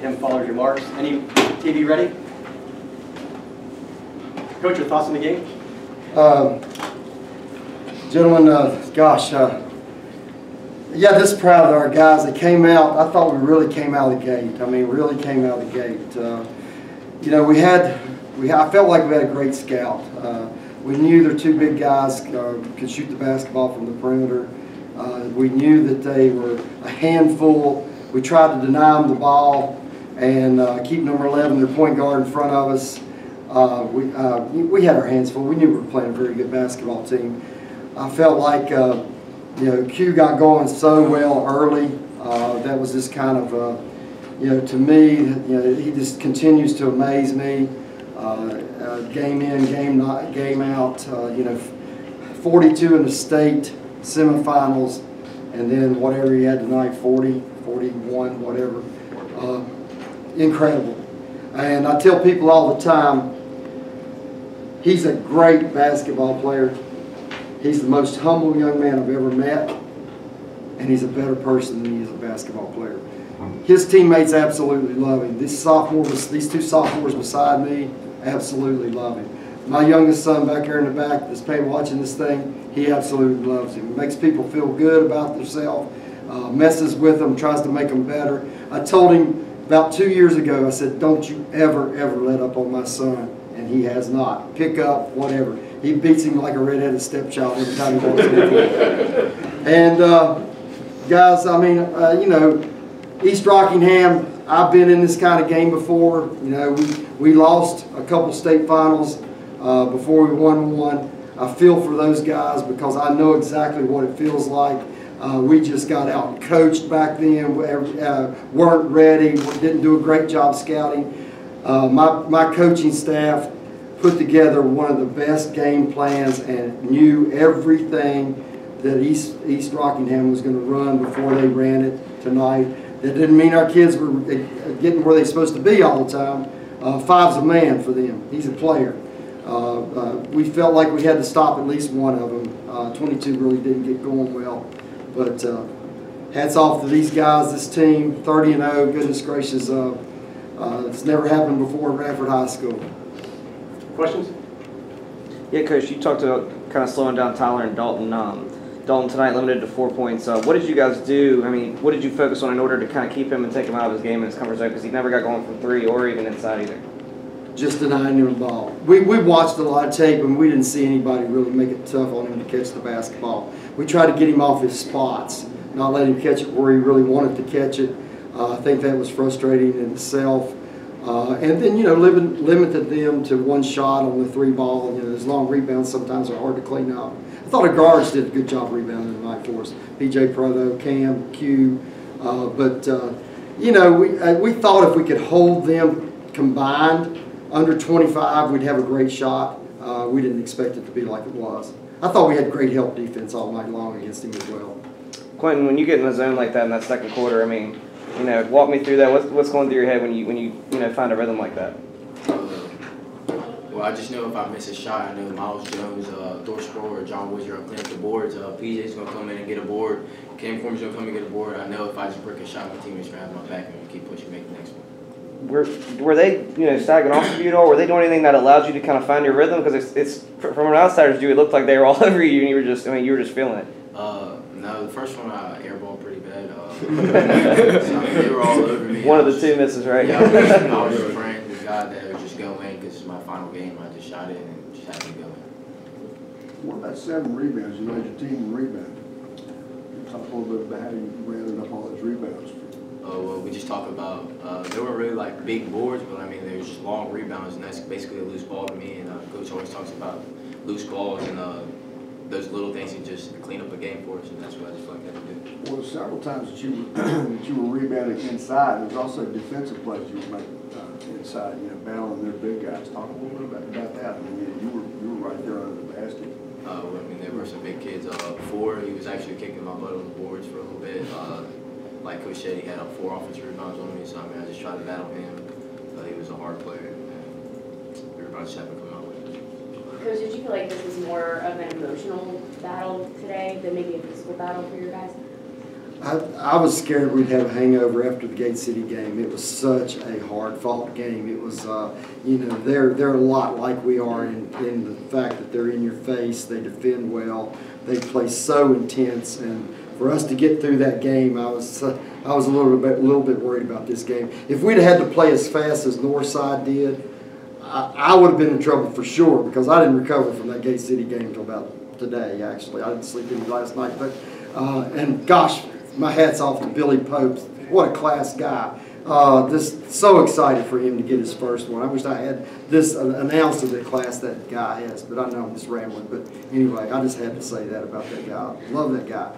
him follow his remarks. Any TV ready? Coach, your thoughts on the game? Gentlemen, yeah, just proud of our guys that came out. I thought we really came out of the gate. I mean, really came out of the gate. You know, I felt like we had a great scout. We knew their two big guys could shoot the basketball from the perimeter. We knew that they were a handful. We tried to deny them the ball and keep number 11, their point guard, in front of us. We had our hands full. We knew we were playing a very good basketball team. I felt like you know, Q got going so well early. That was just kind of you know, to me, you know, he just continues to amaze me. Game in, game out. You know, 42 in the state semifinals, and then whatever he had tonight, 40, 41, whatever. Incredible. And I tell people all the time, he's a great basketball player. He's the most humble young man I've ever met, and he's a better person than he is a basketball player. His teammates absolutely love him. These two sophomores beside me absolutely love him. My youngest son back here in the back that's watching this thing, he absolutely loves him. He makes people feel good about themselves, messes with them, tries to make them better. I told him about 2 years ago, I said, don't you ever let up on my son. And he has not. Pick up, whatever. He beats him like a redheaded stepchild every time he walks in the field. And guys, I mean, you know, East Rockingham, I've been in this kind of game before. You know, we lost a couple state finals before we won one. I feel for those guys because I know exactly what it feels like. We just got out coached back then, weren't ready, didn't do a great job scouting. My coaching staff put together one of the best game plans and knew everything that East Rockingham was going to run before they ran it tonight. That didn't mean our kids were getting where they're supposed to be all the time. Five's a man for them. He's a player. We felt like we had to stop at least one of them. 22 really didn't get going well. But hats off to these guys, this team, 30-0, goodness gracious. It's never happened before at Radford High School. Questions? Yeah, Coach, you talked about kind of slowing down Tyler and Dalton. Dalton tonight limited to 4 points. What did you guys do? I mean, what did you focus on in order to kind of keep him and take him out of his game in his comfort zone? Because he never got going from three or even inside either. Just denying him the ball. We watched a lot of tape and we didn't see anybody really make it tough on him to catch the basketball. We tried to get him off his spots, not let him catch it where he really wanted to catch it. I think that was frustrating in itself. And then, you know, limited them to one shot on the three ball. You know, those long rebounds sometimes are hard to clean up. I thought our guards did a good job rebounding tonight for us. PJ Prioleau, Cam, Q. You know, we thought if we could hold them combined under 25, we'd have a great shot. We didn't expect it to be like it was. I thought we had great help defense all night long against him as well. Quinton, when you get in the zone like that in that second quarter, I mean, you know, walk me through that. What's going through your head when you know, find a rhythm like that? Well, I just know if I miss a shot, I know Miles Jones, Dorsey or John Wizard are cleaning up the boards. PJ's going to come in and get a board. Cam Cormany's going to come and get a board. I know if I just break a shot, my teammates are going to have my back and keep pushing, make the next one. Were they, you know, sagging off of you at all? Were they doing anything that allowed you to kind of find your rhythm? Because it's from an outsider's view, it looked like they were all over you, and you were just, I mean, you were just feeling it. No, the first one I airballed pretty bad. So they were all over me. One of the two misses, right? Yeah, I was just praying to God that it would just go in because it's my final game. I just shot it and just had to go in. What about 7 rebounds? You led your team in rebounding. Talk a little bit about how you rounded up all those rebounds. Well, we just talk about, they weren't really like big boards, but I mean, there's just long rebounds, and that's basically a loose ball to me. And Coach always talks about loose balls and those little things that just clean up a game for us, and that's what I just feel like I had to do. Well, several times that you were rebounding inside, there's also defensive plays you were making inside, you know, battling their big guys. Talk a little bit about that. I mean, you were right there under the basket. Well, I mean, there were some big kids. Before, he was actually kicking my butt on the boards for a little bit. Like Coach said, he had 4 offensive rebounds on me, so I mean, I just tried to battle him. He was a hard player, and everybody just happened to come out with it. Coach, did you feel like this was more of an emotional battle today than maybe a physical battle for your guys? I was scared we'd have a hangover after the Gate City game. It was such a hard-fought game. It was, you know, they're a lot like we are in the fact that they're in your face. They defend well. They play so intense, and for us to get through that game, I was a little bit worried about this game. If we'd had to play as fast as Northside did, I would have been in trouble for sure, because I didn't recover from that Gate City game until about today. Actually, I didn't sleep any last night, but and gosh. My hat's off to Billy Pope. What a class guy. Just so excited for him to get his first one. I wish I had this announced of the class that guy has, but I know I'm just rambling. But anyway, I just had to say that about that guy. Love that guy.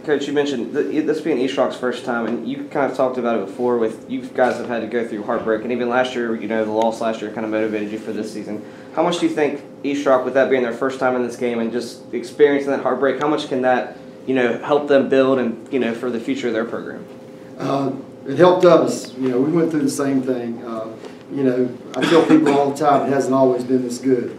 Coach, you mentioned this being East Rock's first time, and you kind of talked about it before with you guys have had to go through heartbreak, and even last year, you know, the loss last year kind of motivated you for this season. How much do you think East Rock, with that being their first time in this game and just experiencing that heartbreak, how much can that, you know, help them build and, you know, for the future of their program? It helped us. You know, we went through the same thing. You know, I tell people all the time it hasn't always been this good.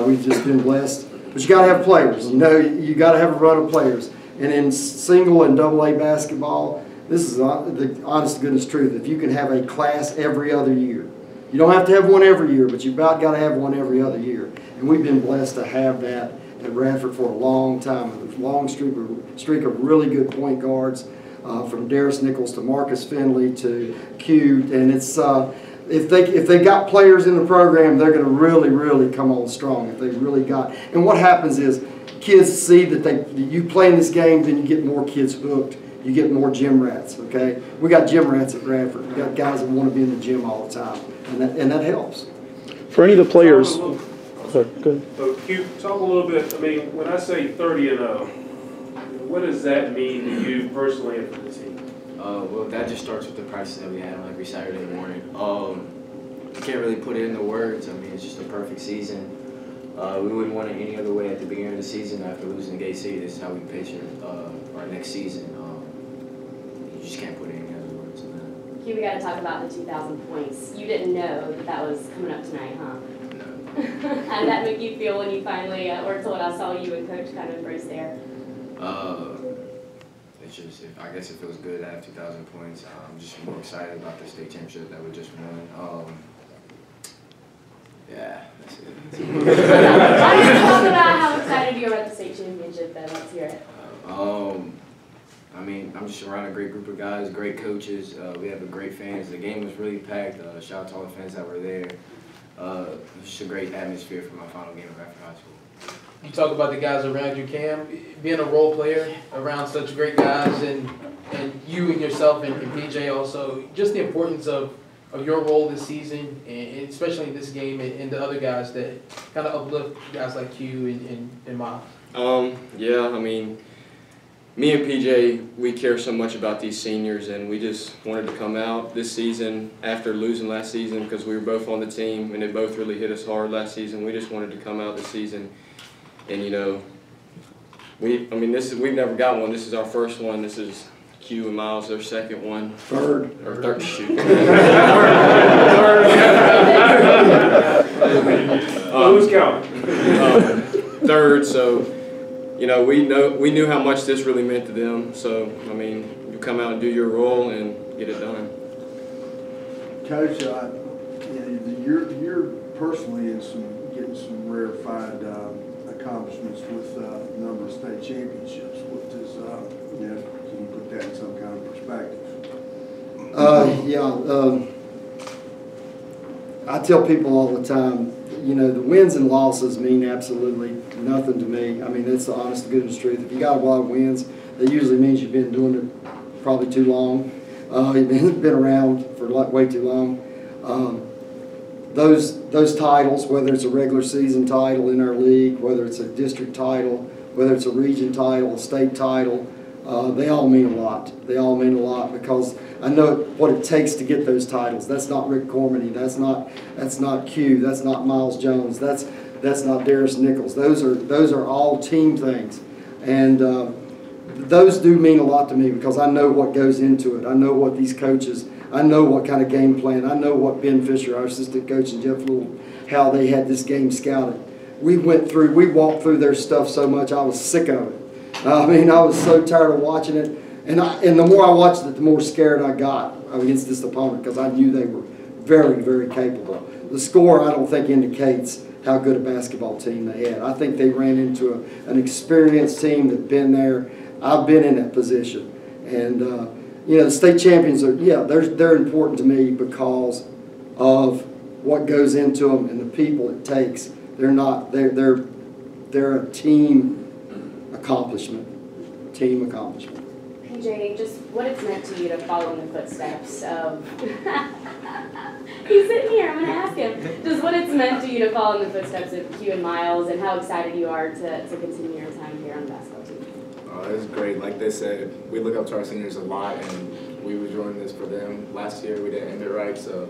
We've just been blessed. But you got to have players. You know, you got to have a run of players. And in single and AA basketball, this is the honest to goodness truth. If you can have a class every other year, you don't have to have one every year, but you about got to have one every other year. And we've been blessed to have that at Radford for a long time. A long streak of really good point guards, from Darius Nichols to Marcus Finley to Q. And it's if they got players in the program, they're going to really come on strong. If they really got. And what happens is kids see that you play in this game, then you get more kids hooked. You get more gym rats. Okay, we got gym rats at Radford. We got guys that want to be in the gym all the time, and that helps. For any of the players. Sorry, go ahead. So, Q, talk a little bit. I mean, when I say 30-0, what does that mean to you personally and for the team? Well, that just starts with the practice that we had on every Saturday morning. You can't really put it into words. I mean, it's just a perfect season. We wouldn't want it any other way at the beginning of the season after losing Gate City. This is how we picture our next season. You just can't put it in any other words than that. Q, we got to talk about the 2,000 points. You didn't know that was coming up tonight, huh? How did that make you feel when you finally, or until I saw you and Coach kind of embrace there? It's just, I guess it feels good to have 2,000 points. I'm just more excited about the state championship that we just won. Yeah, that's it. Why don't you talk about how excited you are about the state championship, then? Let's hear it. I mean, I'm just around a great group of guys, great coaches. We have a great fans. The game was really packed. Shout out to all the fans that were there. It was just a great atmosphere for my final game at Radford High School. You talk about the guys around you, Cam, being a role player around such great guys, and you and yourself and PJ also, just the importance of your role this season, and especially in this game, and the other guys that kind of uplift guys like you and Miles. Yeah, I mean, me and PJ, we care so much about these seniors, and we just wanted to come out this season after losing last season because we were both on the team and it both really hit us hard last season. We just wanted to come out this season, and you know, we've never got one. This is our first one. This is Q and Miles, their second one. Third, shoot. Who's counting? Third, so. You know, we knew how much this really meant to them. So, I mean, you come out and do your role and get it done. Coach, you're personally getting some rarefied accomplishments with a number of state championships. What does can you put that in some kind of perspective? I tell people all the time, you know, the wins and losses mean absolutely nothing to me. I mean, that's the honest to goodness truth. If you got a lot of wins, that usually means you've been doing it probably too long. You've been around for way too long. Those titles, whether it's a regular season title in our league, whether it's a district title, whether it's a region title, a state title, they all mean a lot. They all mean a lot because I know what it takes to get those titles. That's not Rick Cormany. That's not Q. That's not Miles Jones. That's not Darius Nichols. Those are all team things, and those do mean a lot to me because I know what goes into it. I know what these coaches. I know what kind of game plan. I know what Ben Fisher, our assistant coach, and Jeff Little, how they had this game scouted. We walked through their stuff so much I was sick of it. I mean, I was so tired of watching it. And the more I watched it, the more scared I got against this opponent because I knew they were very, very capable. The score, I don't think, indicates how good a basketball team they had. I think they ran into an experienced team that's been there. I've been in that position. And, you know, the state champions are, yeah, they're important to me because of what goes into them and the people it takes. They're a team accomplishment. Team accomplishment. PJ, just what it's meant to you to follow in the footsteps of he's sitting here, I'm gonna ask him. Just what it's meant to you to follow in the footsteps of Q and Miles and how excited you are to continue your time here on the basketball team. It's great. Like they said, we look up to our seniors a lot, and we were doing this for them. Last year we didn't end it right, so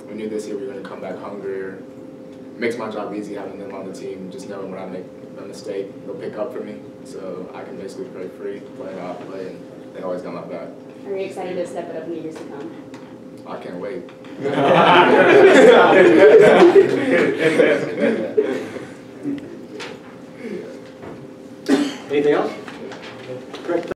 we knew this year we were going to come back hungrier. It makes my job easy having them on the team, just knowing when I make a mistake, they'll pick up for me. So I can basically play free, play how I play, and they always got my back. Are you excited to step it up in the years to come? I can't wait. Anything else? Correct.